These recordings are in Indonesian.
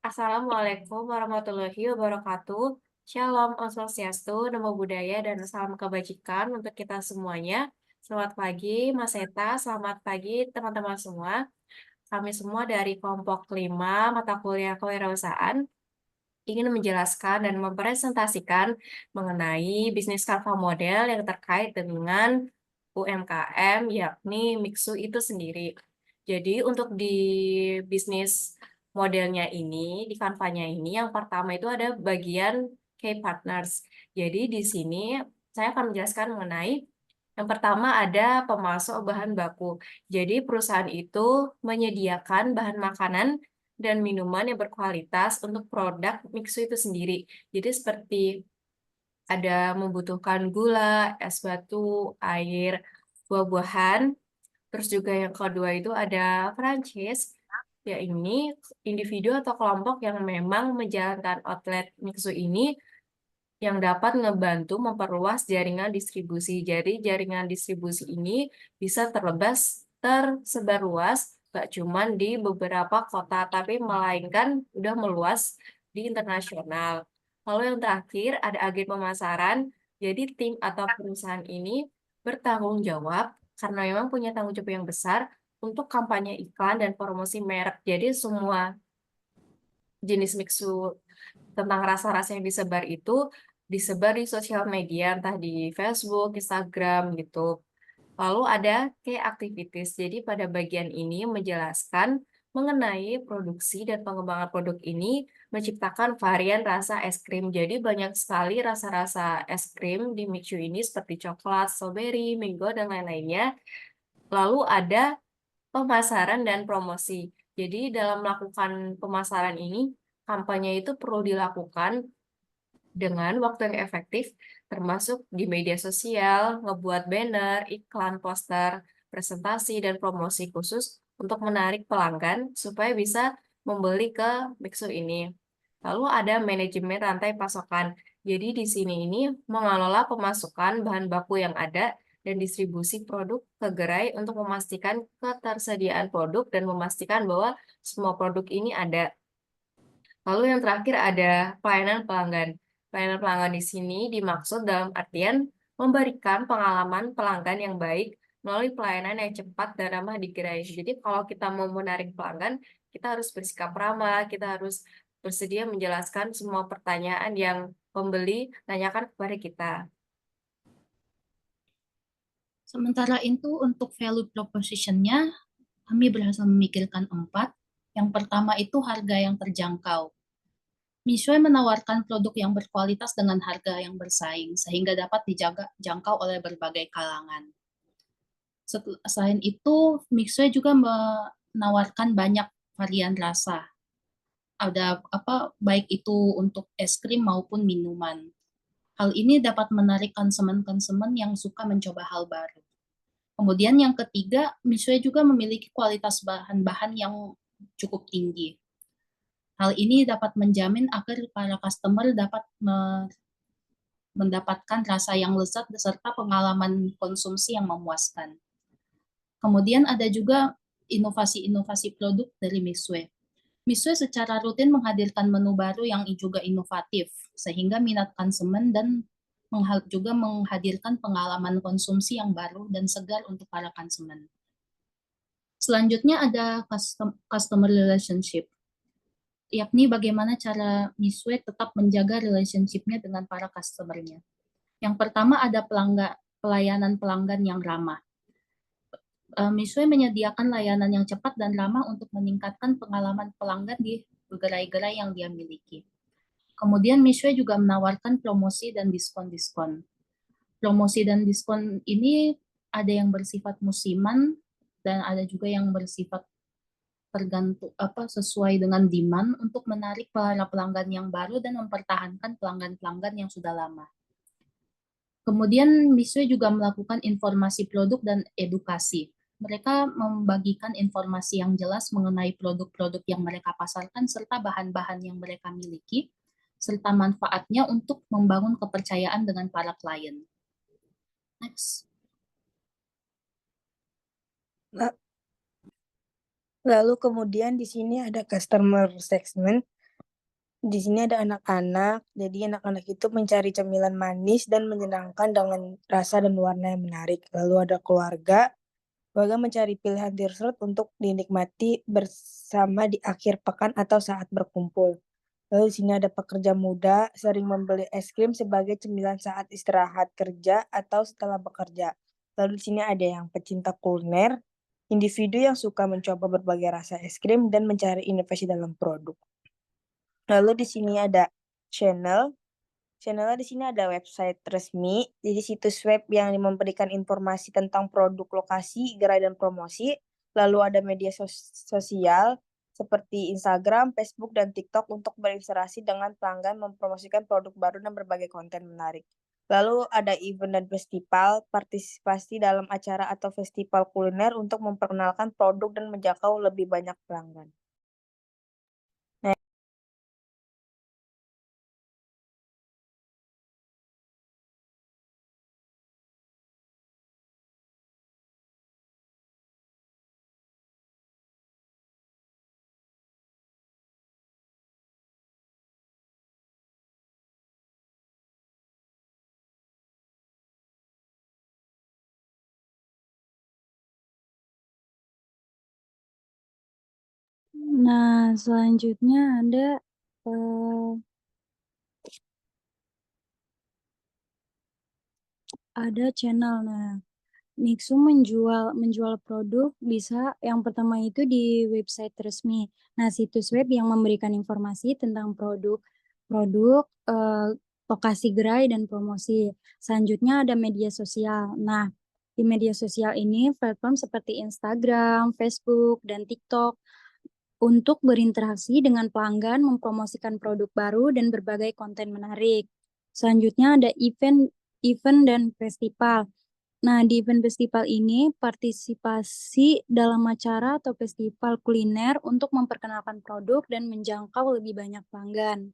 Assalamualaikum warahmatullahi wabarakatuh. Shalom, Om Swastiastu, Namo Buddhaya, dan salam kebajikan untuk kita semuanya. Selamat pagi, Mas Eta. Selamat pagi, teman-teman semua. Kami semua dari kelompok 5 mata kuliah kewirausahaan ingin menjelaskan dan mempresentasikan mengenai bisnis Canva model yang terkait dengan UMKM, yakni Mixu itu sendiri. Jadi untuk di bisnis modelnya ini, di Canva-nya ini, yang pertama itu ada bagian key partners. Jadi di sini saya akan menjelaskan mengenai yang pertama ada pemasok bahan baku. Jadi perusahaan itu menyediakan bahan makanan dan minuman yang berkualitas untuk produk Mixu itu sendiri. Jadi seperti ada membutuhkan gula, es batu, air, buah-buahan. Terus juga yang kedua itu ada franchise, ya ini individu atau kelompok yang memang menjalankan outlet Mixu ini yang dapat ngebantu memperluas jaringan distribusi. Jadi jaringan distribusi ini bisa tersebar luas, gak cuman di beberapa kota, tapi melainkan udah meluas di internasional. Lalu yang terakhir ada agen pemasaran. Jadi tim atau perusahaan ini bertanggung jawab karena memang punya tanggung jawab yang besar untuk kampanye iklan dan promosi merek. Jadi semua jenis mixu tentang rasa-rasa yang disebar itu disebar di sosial media, entah di Facebook, Instagram gitu. Lalu ada key activities. Jadi pada bagian ini menjelaskan mengenai produksi dan pengembangan produk ini menciptakan varian rasa es krim. Jadi banyak sekali rasa-rasa es krim di Mixu ini seperti coklat, strawberry, mango, dan lain-lainnya. Lalu ada pemasaran dan promosi. Jadi dalam melakukan pemasaran ini, kampanye itu perlu dilakukan dengan waktu yang efektif, termasuk di media sosial, ngebuat banner, iklan, poster, presentasi, dan promosi khusus untuk menarik pelanggan supaya bisa membeli ke Mixu ini. Lalu ada manajemen rantai pasokan. Jadi di sini ini mengelola pemasukan bahan baku yang ada dan distribusi produk ke gerai untuk memastikan ketersediaan produk dan memastikan bahwa semua produk ini ada. Lalu yang terakhir ada pelayanan pelanggan. Pelayanan pelanggan di sini dimaksud dalam artian memberikan pengalaman pelanggan yang baik melalui pelayanan yang cepat dan ramah di gerai. Jadi kalau kita mau menarik pelanggan, kita harus bersikap ramah, kita harus bersedia menjelaskan semua pertanyaan yang pembeli tanyakan kepada kita. Sementara itu untuk value proposition-nya, kami berhasil memikirkan 4. Yang pertama itu harga yang terjangkau. Mishwe menawarkan produk yang berkualitas dengan harga yang bersaing, sehingga dapat dijangkau oleh berbagai kalangan. Selain itu, Mixue juga menawarkan banyak varian rasa. Ada baik itu untuk es krim maupun minuman. Hal ini dapat menarik konsumen-konsumen yang suka mencoba hal baru. Kemudian yang ketiga, Mitsui juga memiliki kualitas bahan-bahan yang cukup tinggi. Hal ini dapat menjamin agar para customer dapat mendapatkan rasa yang lezat beserta pengalaman konsumsi yang memuaskan. Kemudian ada juga inovasi-inovasi produk dari Mitsui. Mitsui secara rutin menghadirkan menu baru yang juga inovatif, sehingga minat konsumen dan juga menghadirkan pengalaman konsumsi yang baru dan segar untuk para konsumen. Selanjutnya ada customer relationship, yakni bagaimana cara Mitsui tetap menjaga relationship-nya dengan para customer-nya. Yang pertama ada pelayanan pelanggan yang ramah. Mitsui menyediakan layanan yang cepat dan ramah untuk meningkatkan pengalaman pelanggan di gerai-gerai yang dia miliki. Kemudian Mitsui juga menawarkan promosi dan diskon-diskon. Promosi dan diskon ini ada yang bersifat musiman dan ada juga yang bersifat tergantung sesuai dengan demand untuk menarik para pelanggan yang baru dan mempertahankan pelanggan-pelanggan yang sudah lama. Kemudian Mitsui juga melakukan informasi produk dan edukasi. Mereka membagikan informasi yang jelas mengenai produk-produk yang mereka pasarkan serta bahan-bahan yang mereka miliki serta manfaatnya untuk membangun kepercayaan dengan para klien. Next. Lalu kemudian di sini ada customer segment. Di sini ada anak-anak, jadi anak-anak itu mencari cemilan manis dan menyenangkan dengan rasa dan warna yang menarik. Lalu ada keluarga mencari pilihan dessert untuk dinikmati bersama di akhir pekan atau saat berkumpul. Lalu di sini ada pekerja muda sering membeli es krim sebagai cemilan saat istirahat kerja atau setelah bekerja. Lalu di sini ada yang pecinta kuliner, individu yang suka mencoba berbagai rasa es krim dan mencari inovasi dalam produk. Lalu di sini ada channel. Channel-nya di sini ada website resmi, jadi situs web yang memberikan informasi tentang produk, lokasi, gerai, dan promosi. Lalu ada media sosial seperti Instagram, Facebook, dan TikTok untuk berinteraksi dengan pelanggan, mempromosikan produk baru, dan berbagai konten menarik. Lalu ada event dan festival, partisipasi dalam acara atau festival kuliner untuk memperkenalkan produk dan menjangkau lebih banyak pelanggan. Nah, selanjutnya ada channel. Nah, Mixu menjual produk bisa yang pertama itu di website resmi. Nah, situs web yang memberikan informasi tentang lokasi gerai dan promosi. Selanjutnya ada media sosial. Nah, di media sosial ini platform seperti Instagram, Facebook, dan TikTok untuk berinteraksi dengan pelanggan, mempromosikan produk baru dan berbagai konten menarik. Selanjutnya ada event dan festival. Nah, di event festival ini partisipasi dalam acara atau festival kuliner untuk memperkenalkan produk dan menjangkau lebih banyak pelanggan.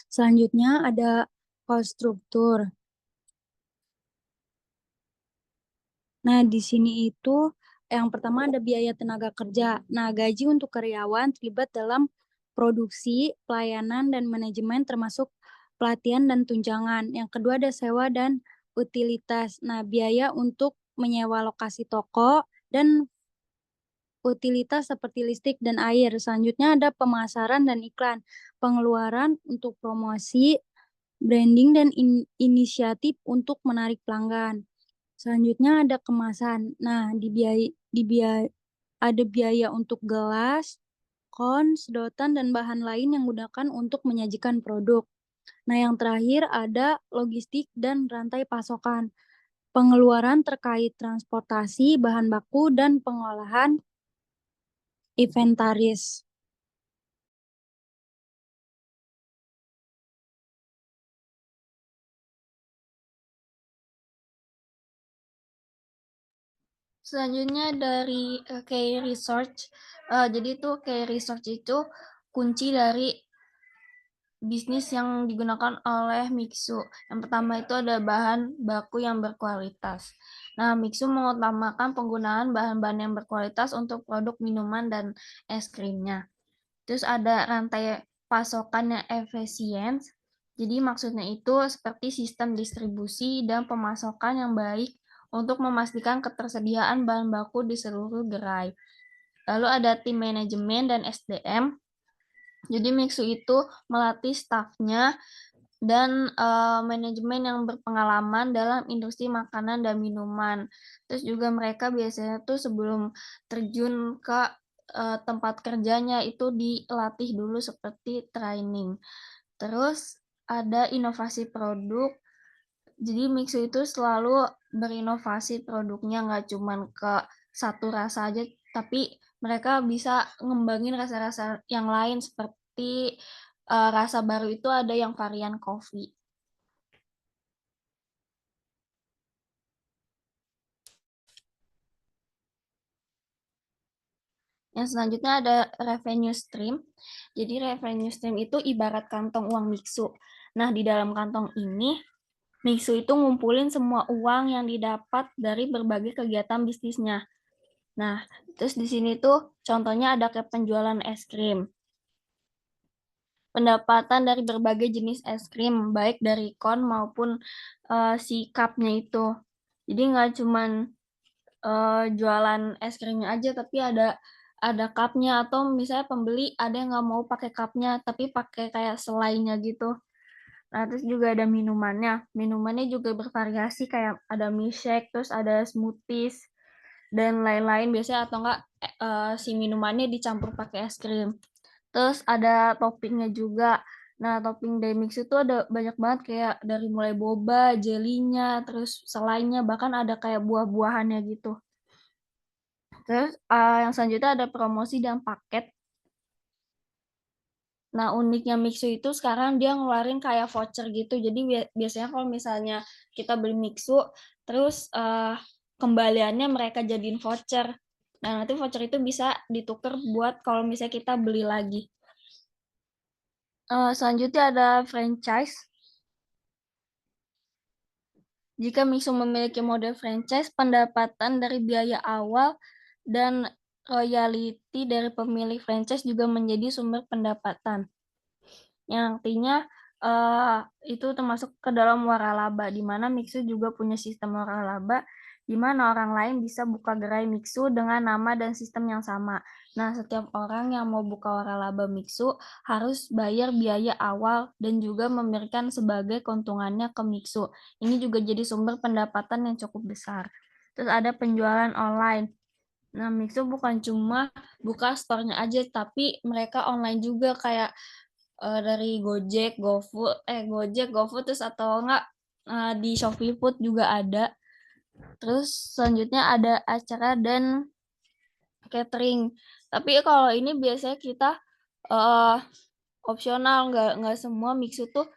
Selanjutnya ada cost struktur. Nah, di sini itu yang pertama ada biaya tenaga kerja. Nah, gaji untuk karyawan terlibat dalam produksi, pelayanan, dan manajemen termasuk pelatihan dan tunjangan. Yang kedua ada sewa dan utilitas. Nah, biaya untuk menyewa lokasi toko dan utilitas seperti listrik dan air. Selanjutnya ada pemasaran dan iklan. Pengeluaran untuk promosi, branding, dan inisiatif untuk menarik pelanggan. Selanjutnya ada kemasan. Nah, ada biaya untuk gelas, sedotan, dan bahan lain yang digunakan untuk menyajikan produk. Nah, yang terakhir ada logistik dan rantai pasokan. Pengeluaran terkait transportasi, bahan baku, dan pengolahan inventaris. Selanjutnya dari key research. Jadi itu key research itu kunci dari bisnis yang digunakan oleh Mixu. Yang pertama itu ada bahan baku yang berkualitas. Nah, Mixu mengutamakan penggunaan bahan-bahan yang berkualitas untuk produk minuman dan es krimnya. Terus ada rantai pasokan yang efisien. Jadi maksudnya itu seperti sistem distribusi dan pemasokan yang baik untuk memastikan ketersediaan bahan baku di seluruh gerai. Lalu ada tim manajemen dan SDM. Jadi Mixu itu melatih stafnya dan manajemen yang berpengalaman dalam industri makanan dan minuman. Terus juga mereka biasanya tuh sebelum terjun ke tempat kerjanya itu dilatih dulu seperti training. Terus ada inovasi produk. Jadi Mixu itu selalu berinovasi produknya, nggak cuma ke satu rasa aja, tapi mereka bisa ngembangin rasa-rasa yang lain seperti rasa baru itu ada yang varian coffee. Yang selanjutnya ada revenue stream. Jadi revenue stream itu ibarat kantong uang Mixu. Nah, di dalam kantong ini Mixu itu ngumpulin semua uang yang didapat dari berbagai kegiatan bisnisnya. Nah, terus di sini tuh contohnya ada kayak penjualan es krim. pendapatan dari berbagai jenis es krim, baik dari kon maupun si cupnya itu. Jadi nggak cuman jualan es krimnya aja, tapi ada cupnya atau misalnya pembeli ada yang nggak mau pakai cupnya, tapi pakai kayak selainya gitu. Nah, terus juga ada minumannya. Minumannya juga bervariasi kayak ada milkshake, terus ada smoothies, dan lain-lain biasanya atau enggak si minumannya dicampur pakai es krim. Terus ada toppingnya juga. Nah, topping dari mix itu ada banyak banget kayak dari mulai boba, jelinya, terus selainya, bahkan ada kayak buah-buahannya gitu. Terus yang selanjutnya ada promosi dan paket. Nah, uniknya Mixu itu sekarang dia ngeluarin kayak voucher gitu. Jadi biasanya kalau misalnya kita beli Mixu, terus kembaliannya mereka jadiin voucher. Nah, nanti voucher itu bisa ditukar buat kalau misalnya kita beli lagi. Selanjutnya ada franchise. Jika Mixu memiliki model franchise, pendapatan dari biaya awal dan royalti dari pemilik franchise juga menjadi sumber pendapatan. Yang artinya itu termasuk ke dalam waralaba, di mana Mixu juga punya sistem waralaba, di mana orang lain bisa buka gerai Mixu dengan nama dan sistem yang sama. Nah, setiap orang yang mau buka waralaba Mixu harus bayar biaya awal dan juga memberikan sebagai keuntungannya ke Mixu. Ini juga jadi sumber pendapatan yang cukup besar. Terus ada penjualan online. Nah, Mixu bukan cuma buka store-nya aja, tapi mereka online juga kayak dari Gojek, GoFood, terus atau enggak di Shopee Food juga ada. Terus selanjutnya ada acara dan catering. Tapi kalau ini biasanya kita opsional, nggak semua Mixu tuh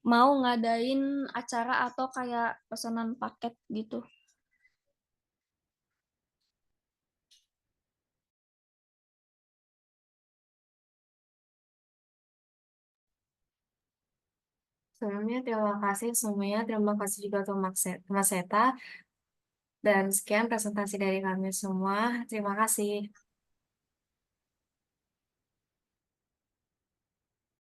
mau ngadain acara atau kayak pesanan paket gitu. Sebelumnya terima kasih semuanya, terima kasih juga untuk Mas Seta, dan sekian presentasi dari kami semua. Terima kasih.